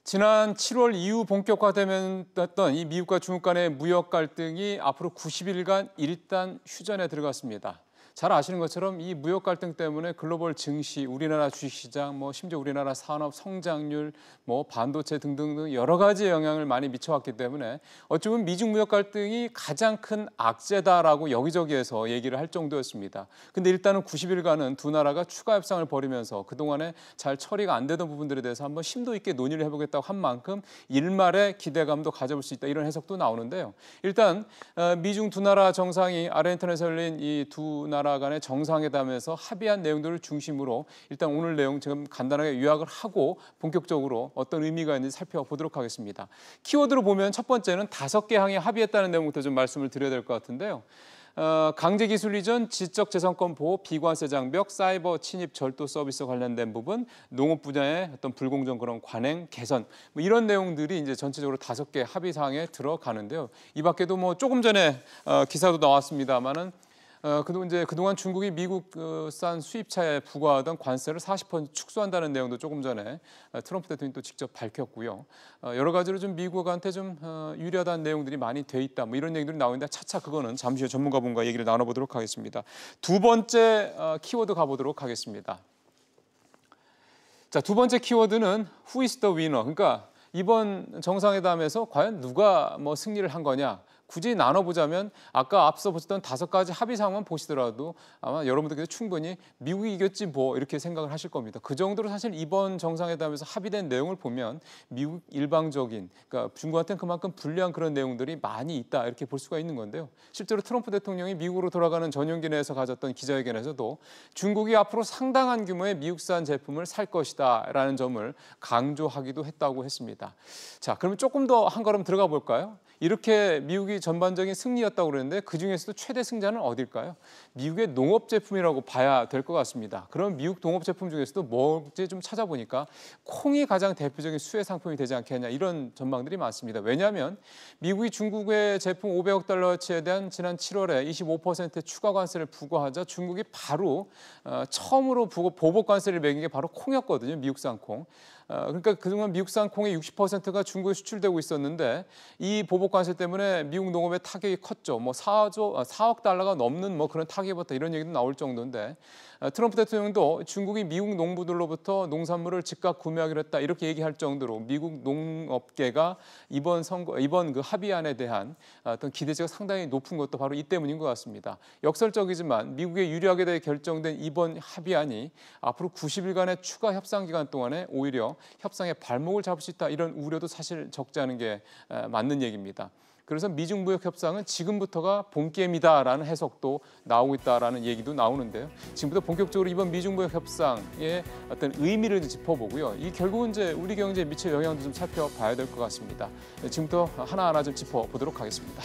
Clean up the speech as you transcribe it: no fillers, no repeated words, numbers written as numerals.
지난 7월 이후 본격화되었던 이 미국과 중국 간의 무역 갈등이 앞으로 90일간 일단 휴전에 들어갔습니다. 잘 아시는 것처럼 이 무역 갈등 때문에 글로벌 증시, 우리나라 주식시장, 심지어 우리나라 산업 성장률, 반도체 등등 여러 가지 영향을 많이 미쳐왔기 때문에 어찌 보면 미중 무역 갈등이 가장 큰 악재다라고 여기저기에서 얘기를 할 정도였습니다. 근데 일단은 90일간은 두 나라가 추가 협상을 벌이면서 그동안에 잘 처리가 안 되던 부분들에 대해서 한번 심도 있게 논의를 해보겠다고 한 만큼 일말의 기대감도 가져볼 수 있다, 이런 해석도 나오는데요. 일단 미중 두 나라 정상이 아르헨티나에서 열린 이 두 나라 간의 정상회담에서 합의한 내용들을 중심으로 일단 오늘 내용 지금 간단하게 요약을 하고 본격적으로 어떤 의미가 있는지 살펴보도록 하겠습니다. 키워드로 보면 첫 번째는 5개 항에 합의했다는 내용부터 좀 말씀을 드려야 될 것 같은데요. 강제 기술 이전, 지적재산권 보호, 비관세 장벽, 사이버 침입 절도 서비스 관련된 부분, 농업 분야의 어떤 불공정 그런 관행 개선, 이런 내용들이 이제 전체적으로 5개 합의 사항에 들어가는데요. 이 밖에도 조금 전에 기사도 나왔습니다만은 그동안 중국이 미국산 수입차에 부과하던 관세를 40% 축소한다는 내용도 조금 전에 트럼프 대통령이 또 직접 밝혔고요. 여러 가지로 좀 미국한테 좀 유리하다는 내용들이 많이 돼 있다, 이런 얘기들이 나오는데 차차 그거는 잠시 후에 전문가분과 얘기를 나눠보도록 하겠습니다. 두 번째 키워드 가보도록 하겠습니다. 자, 두 번째 키워드는 Who is the winner? 그러니까 이번 정상회담에서 과연 누가 승리를 한 거냐? 굳이 나눠보자면 아까 앞서 보셨던 5가지 합의 사항만 보시더라도 아마 여러분들께서 충분히 미국이 이겼지 이렇게 생각을 하실 겁니다. 그 정도로 사실 이번 정상회담에서 합의된 내용을 보면 미국 일방적인, 그러니까 중국한테는 그만큼 불리한 그런 내용들이 많이 있다, 이렇게 볼 수가 있는 건데요. 실제로 트럼프 대통령이 미국으로 돌아가는 전용기 내에서 가졌던 기자회견에서도 중국이 앞으로 상당한 규모의 미국산 제품을 살 것이다라는 점을 강조하기도 했다고 했습니다. 자, 그러면 조금 더 한 걸음 들어가 볼까요? 이렇게 미국이 전반적인 승리였다고 그랬는데 그중에서도 최대 승자는 어딜까요? 미국의 농업 제품이라고 봐야 될 것 같습니다. 그럼 미국 농업 제품 중에서도 뭐지 좀 찾아보니까 콩이 가장 대표적인 수혜 상품이 되지 않겠냐, 이런 전망들이 많습니다. 왜냐하면 미국이 중국의 제품 500억 달러어치에 대한 지난 7월에 25% 추가 관세를 부과하자 중국이 바로 처음으로 보복 관세를 매긴 게 바로 콩이었거든요. 미국산 콩. 그러니까 그동안 미국산 콩의 60%가 중국에 수출되고 있었는데 이 보복 관세 때문에 미국 농업의 타격이 컸죠. 4억 달러가 넘는 그런 타격이 봤다, 이런 얘기도 나올 정도인데 트럼프 대통령도 중국이 미국 농부들로부터 농산물을 즉각 구매하기로 했다, 이렇게 얘기할 정도로 미국 농업계가 이번 그 합의안에 대한 어떤 기대치가 상당히 높은 것도 바로 이 때문인 것 같습니다. 역설적이지만 미국에 유리하게 돼 결정된 이번 합의안이 앞으로 90일간의 추가 협상 기간 동안에 오히려 협상의 발목을 잡을 수 있다, 이런 우려도 사실 적지 않은 게 맞는 얘기입니다. 그래서 미중 무역 협상은 지금부터가 본게임이다라는 해석도 나오고 있다라는 얘기도 나오는데요. 지금부터 본격적으로 이번 미중 무역 협상의 어떤 의미를 짚어보고요. 이 결국은 이제 우리 경제에 미칠 영향도 좀 살펴봐야 될 것 같습니다. 지금부터 하나하나 좀 짚어보도록 하겠습니다.